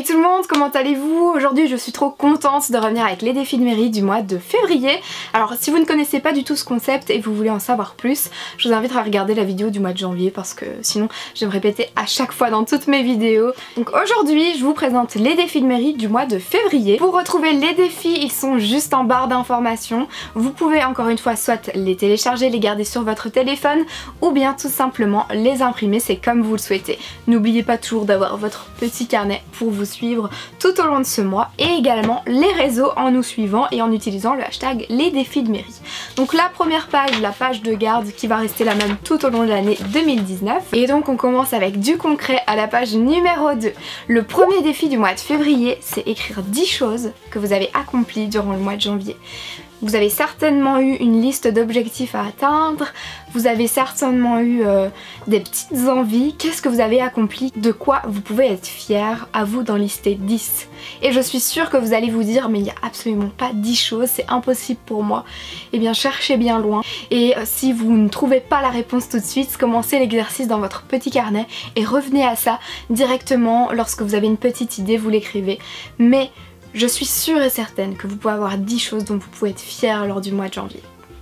Hey tout le monde, comment allez-vous? Aujourd'hui je suis trop contente de revenir avec les défis de mairie du mois de février. Alors si vous ne connaissez pas du tout ce concept et vous voulez en savoir plus, je vous invite à regarder la vidéo du mois de janvier parce que sinon je vais me répéter à chaque fois dans toutes mes vidéos. Donc aujourd'hui je vous présente les défis de mairie du mois de février. Pour retrouver les défis, ils sont juste en barre d'informations. Vous pouvez encore une fois soit les télécharger, les garder sur votre téléphone ou bien tout simplement les imprimer, c'est comme vous le souhaitez. N'oubliez pas toujours d'avoir votre petit carnet pour vous suivre tout au long de ce mois et également les réseaux en nous suivant et en utilisant le hashtag les défis de mairie. Donc la première page, la page de garde qui va rester la même tout au long de l'année 2019. Et donc on commence avec du concret à la page numéro 2. Le premier défi du mois de février, c'est écrire 10 choses que vous avez accomplies durant le mois de janvier. Vous avez certainement eu une liste d'objectifs à atteindre, vous avez certainement eu des petites envies. Qu'est-ce que vous avez accompli? De quoi vous pouvez être fier? À vous d'en lister 10. Et je suis sûre que vous allez vous dire mais il n'y a absolument pas 10 choses, c'est impossible pour moi. Eh bien cherchez bien loin et si vous ne trouvez pas la réponse tout de suite, commencez l'exercice dans votre petit carnet et revenez à ça directement lorsque vous avez une petite idée, vous l'écrivez. Mais je suis sûre et certaine que vous pouvez avoir 10 choses dont vous pouvez être fier lors du mois de janvier.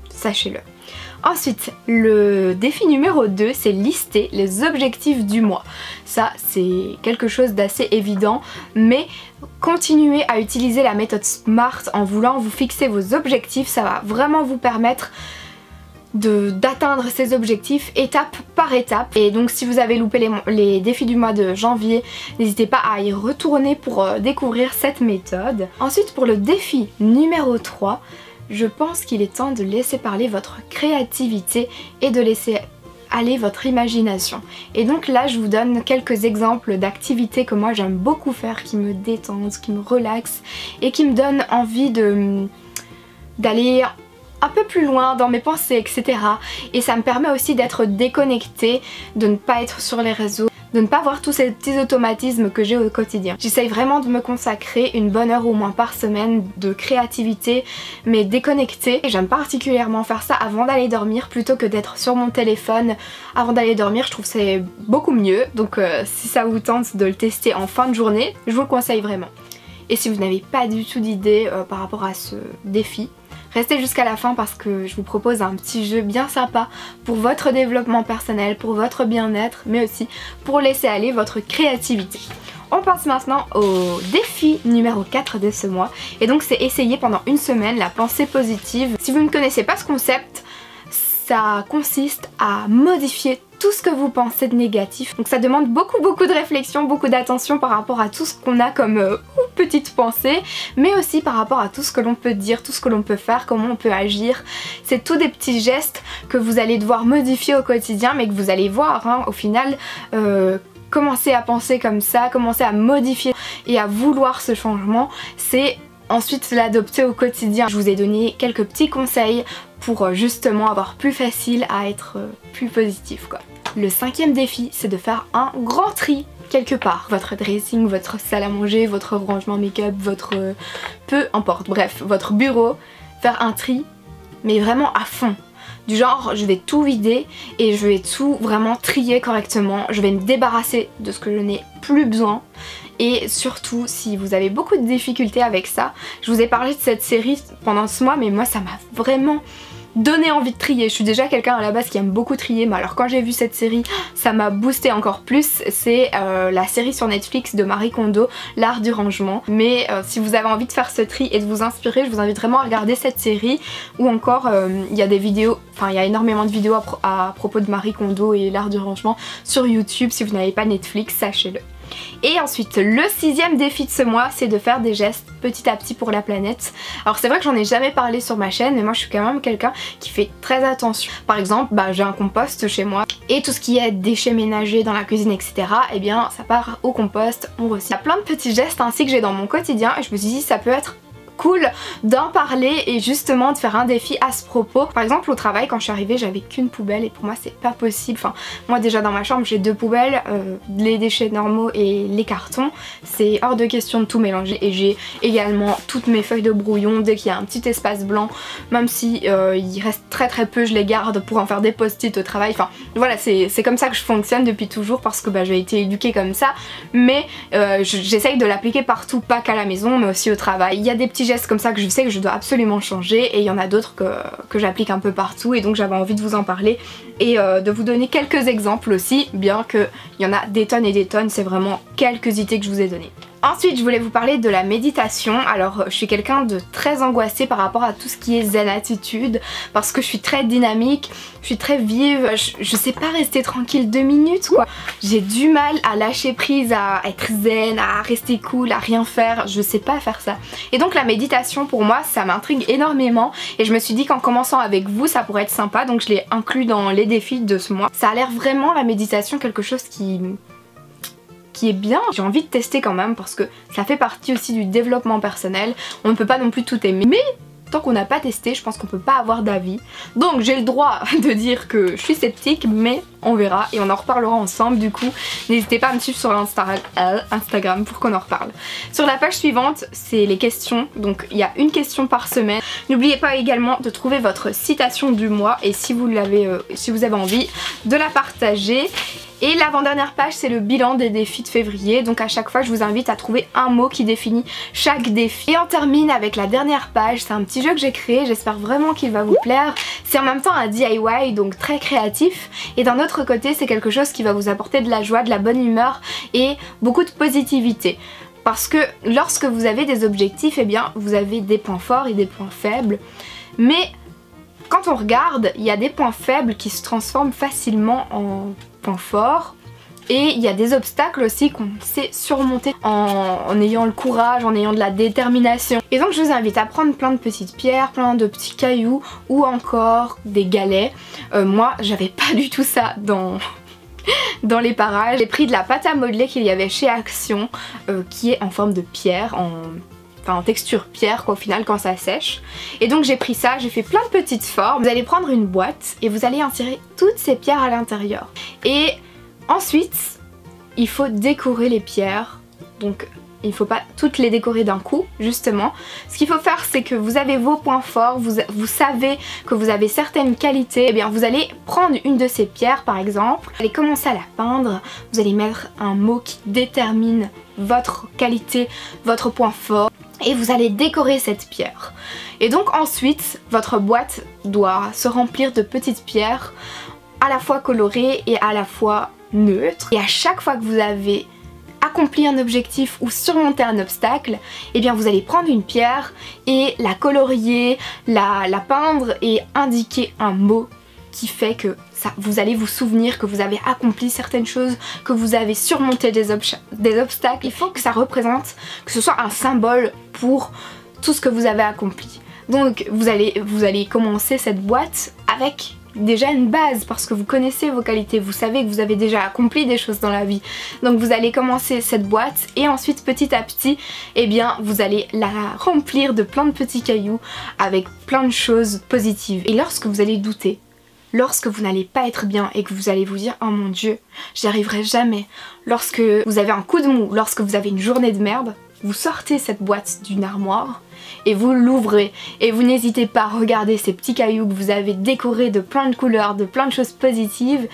Sachez-le. Ensuite, le défi numéro 2, c'est lister les objectifs du mois. Ça, c'est quelque chose d'assez évident, mais continuez à utiliser la méthode SMART en voulant vous fixer vos objectifs. Ça va vraiment vous permettre d'atteindre ces objectifs étape par étape. Et donc si vous avez loupé les défis du mois de janvier, n'hésitez pas à y retourner pour découvrir cette méthode. Ensuite, pour le défi numéro 3, je pense qu'il est temps de laisser parler votre créativité et de laisser aller votre imagination. Et donc là je vous donne quelques exemples d'activités que moi j'aime beaucoup faire, qui me détendent, qui me relaxent et qui me donnent envie d'aller un peu plus loin dans mes pensées, etc. Et ça me permet aussi d'être déconnectée, de ne pas être sur les réseaux, de ne pas voir tous ces petits automatismes que j'ai au quotidien. J'essaye vraiment de me consacrer une bonne heure au moins par semaine de créativité, mais déconnectée. Et j'aime particulièrement faire ça avant d'aller dormir plutôt que d'être sur mon téléphone avant d'aller dormir. Je trouve que c'est beaucoup mieux, donc si ça vous tente de le tester en fin de journée, je vous le conseille vraiment. Et si vous n'avez pas du tout d'idée par rapport à ce défi, restez jusqu'à la fin parce que je vous propose un petit jeu bien sympa pour votre développement personnel, pour votre bien-être, mais aussi pour laisser aller votre créativité. On passe maintenant au défi numéro 4 de ce mois. Et donc c'est essayer pendant une semaine la pensée positive. Si vous ne connaissez pas ce concept, ça consiste à modifier tout ce que vous pensez de négatif. Donc ça demande beaucoup de réflexion, beaucoup d'attention par rapport à tout ce qu'on a comme petites pensées, mais aussi par rapport à tout ce que l'on peut dire, tout ce que l'on peut faire, comment on peut agir. C'est tous des petits gestes que vous allez devoir modifier au quotidien, mais que vous allez voir au final. Commencer à penser comme ça, commencer à modifier et à vouloir ce changement, c'est ensuite l'adopter au quotidien. Je vous ai donné quelques petits conseils pour justement avoir plus facile à être plus positif quoi. Le 5e défi, c'est de faire un grand tri quelque part. Votre dressing, votre salle à manger, votre rangement make-up, votre... peu importe, bref, votre bureau. Faire un tri, mais vraiment à fond. Du genre, je vais tout vider et je vais tout vraiment trier correctement. Je vais me débarrasser de ce que je n'ai plus besoin. Et surtout, si vous avez beaucoup de difficultés avec ça, je vous ai parlé de cette série pendant ce mois, mais moi ça m'a vraiment donné envie de trier. Je suis déjà quelqu'un à la base qui aime beaucoup trier, mais alors quand j'ai vu cette série, ça m'a boosté encore plus. C'est la série sur Netflix de Marie Kondo, L'Art du Rangement. Mais si vous avez envie de faire ce tri et de vous inspirer, je vous invite vraiment à regarder cette série. Ou encore, il y a des vidéos, enfin il y a énormément de vidéos à propos de Marie Kondo et L'Art du Rangement sur YouTube. Si vous n'avez pas Netflix, sachez-le. Et ensuite, le 6e défi de ce mois, c'est de faire des gestes petit à petit pour la planète. Alors c'est vrai que j'en ai jamais parlé sur ma chaîne, mais moi je suis quand même quelqu'un qui fait très attention. Par exemple, j'ai un compost chez moi et tout ce qui est déchets ménagers dans la cuisine, etc. eh bien ça part au compost, on recycle. Il y a plein de petits gestes ainsi que j'ai dans mon quotidien et je me suis dit ça peut être cool d'en parler et justement de faire un défi à ce propos. Par exemple au travail quand je suis arrivée j'avais qu'une poubelle et pour moi c'est pas possible. Enfin moi déjà dans ma chambre j'ai 2 poubelles, les déchets normaux et les cartons. C'est hors de question de tout mélanger et j'ai également toutes mes feuilles de brouillon. Dès qu'il y a un petit espace blanc, même si il reste très peu, je les garde pour en faire des post-it au travail. Enfin voilà, c'est comme ça que je fonctionne depuis toujours parce que j'ai été éduquée comme ça, mais j'essaye de l'appliquer partout, pas qu'à la maison mais aussi au travail. Il y a des petits gestes comme ça que je sais que je dois absolument changer et il y en a d'autres que j'applique un peu partout et donc j'avais envie de vous en parler et de vous donner quelques exemples aussi, bien qu'il y en a des tonnes et des tonnes, c'est vraiment quelques idées que je vous ai données. Ensuite je voulais vous parler de la méditation. Alors je suis quelqu'un de très angoissé par rapport à tout ce qui est zen attitude parce que je suis très dynamique, je suis très vive, je sais pas rester tranquille 2 minutes quoi. J'ai du mal à lâcher prise, à être zen, à rester cool, à rien faire, je sais pas faire ça. Et donc la méditation pour moi ça m'intrigue énormément et je me suis dit qu'en commençant avec vous ça pourrait être sympa, donc je l'ai inclus dans les défis de ce mois. Ça a l'air vraiment la méditation quelque chose qui est bien. J'ai envie de tester quand même parce que ça fait partie aussi du développement personnel. On ne peut pas non plus tout aimer. Mais tant qu'on n'a pas testé, je pense qu'on peut pas avoir d'avis. Donc j'ai le droit de dire que je suis sceptique, mais on verra et on en reparlera ensemble du coup. N'hésitez pas à me suivre sur Instagram pour qu'on en reparle. Sur la page suivante, c'est les questions. Donc il y a une question par semaine. N'oubliez pas également de trouver votre citation du mois et si vous avez envie de la partager. Et l'avant-dernière page c'est le bilan des défis de février, donc à chaque fois je vous invite à trouver un mot qui définit chaque défi. Et on termine avec la dernière page, c'est un petit jeu que j'ai créé, j'espère vraiment qu'il va vous plaire. C'est en même temps un DIY donc très créatif et d'un autre côté c'est quelque chose qui va vous apporter de la joie, de la bonne humeur et beaucoup de positivité. Parce que lorsque vous avez des objectifs, eh bien vous avez des points forts et des points faibles, mais quand on regarde, il y a des points faibles qui se transforment facilement en points forts et il y a des obstacles aussi qu'on sait surmonter en ayant le courage, en ayant de la détermination. Et donc je vous invite à prendre plein de petites pierres, plein de petits cailloux ou encore des galets. Moi j'avais pas du tout ça dans les parages. J'ai pris de la pâte à modeler qu'il y avait chez Action qui est en forme de pierre, en texture pierre quoi, au final quand ça sèche. Et donc j'ai pris ça, j'ai fait plein de petites formes. Vous allez prendre une boîte et vous allez insérer toutes ces pierres à l'intérieur. Et ensuite il faut décorer les pierres. Donc il ne faut pas toutes les décorer d'un coup justement. Ce qu'il faut faire c'est que vous avez vos points forts, vous savez que vous avez certaines qualités. Et bien vous allez prendre une de ces pierres par exemple, vous allez commencer à la peindre, vous allez mettre un mot qui détermine votre qualité, votre point fort. Et vous allez décorer cette pierre. Et donc ensuite, votre boîte doit se remplir de petites pierres à la fois colorées et à la fois neutres. Et à chaque fois que vous avez accompli un objectif ou surmonté un obstacle, eh bien vous allez prendre une pierre et la colorier, la peindre et indiquer un mot qui fait que vous allez vous souvenir que vous avez accompli certaines choses, que vous avez surmonté des obstacles. Il faut que ça représente, que ce soit un symbole pour tout ce que vous avez accompli. Donc vous allez commencer cette boîte avec déjà une base parce que vous connaissez vos qualités, vous savez que vous avez déjà accompli des choses dans la vie. Donc vous allez commencer cette boîte et ensuite petit à petit, eh bien vous allez la remplir de plein de petits cailloux avec plein de choses positives. Et lorsque vous allez douter, lorsque vous n'allez pas être bien et que vous allez vous dire oh mon dieu, j'y arriverai jamais, lorsque vous avez un coup de mou, lorsque vous avez une journée de merde, vous sortez cette boîte d'une armoire et vous l'ouvrez et vous n'hésitez pas à regarder ces petits cailloux que vous avez décorés de plein de couleurs, de plein de choses positives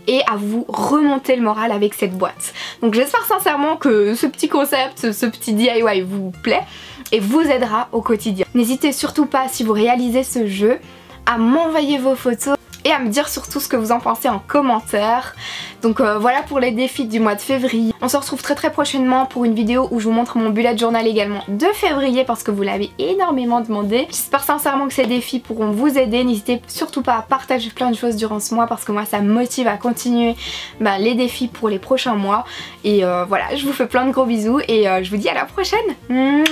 et à vous remonter le moral avec cette boîte. Donc j'espère sincèrement que ce petit concept, ce petit DIY vous plaît et vous aidera au quotidien. N'hésitez surtout pas si vous réalisez ce jeu à m'envoyer vos photos et à me dire surtout ce que vous en pensez en commentaire. Donc voilà pour les défis du mois de février. On se retrouve très prochainement pour une vidéo où je vous montre mon bullet journal également de février parce que vous l'avez énormément demandé. J'espère sincèrement que ces défis pourront vous aider. N'hésitez surtout pas à partager plein de choses durant ce mois parce que moi ça me motive à continuer les défis pour les prochains mois. Et voilà, je vous fais plein de gros bisous et je vous dis à la prochaine.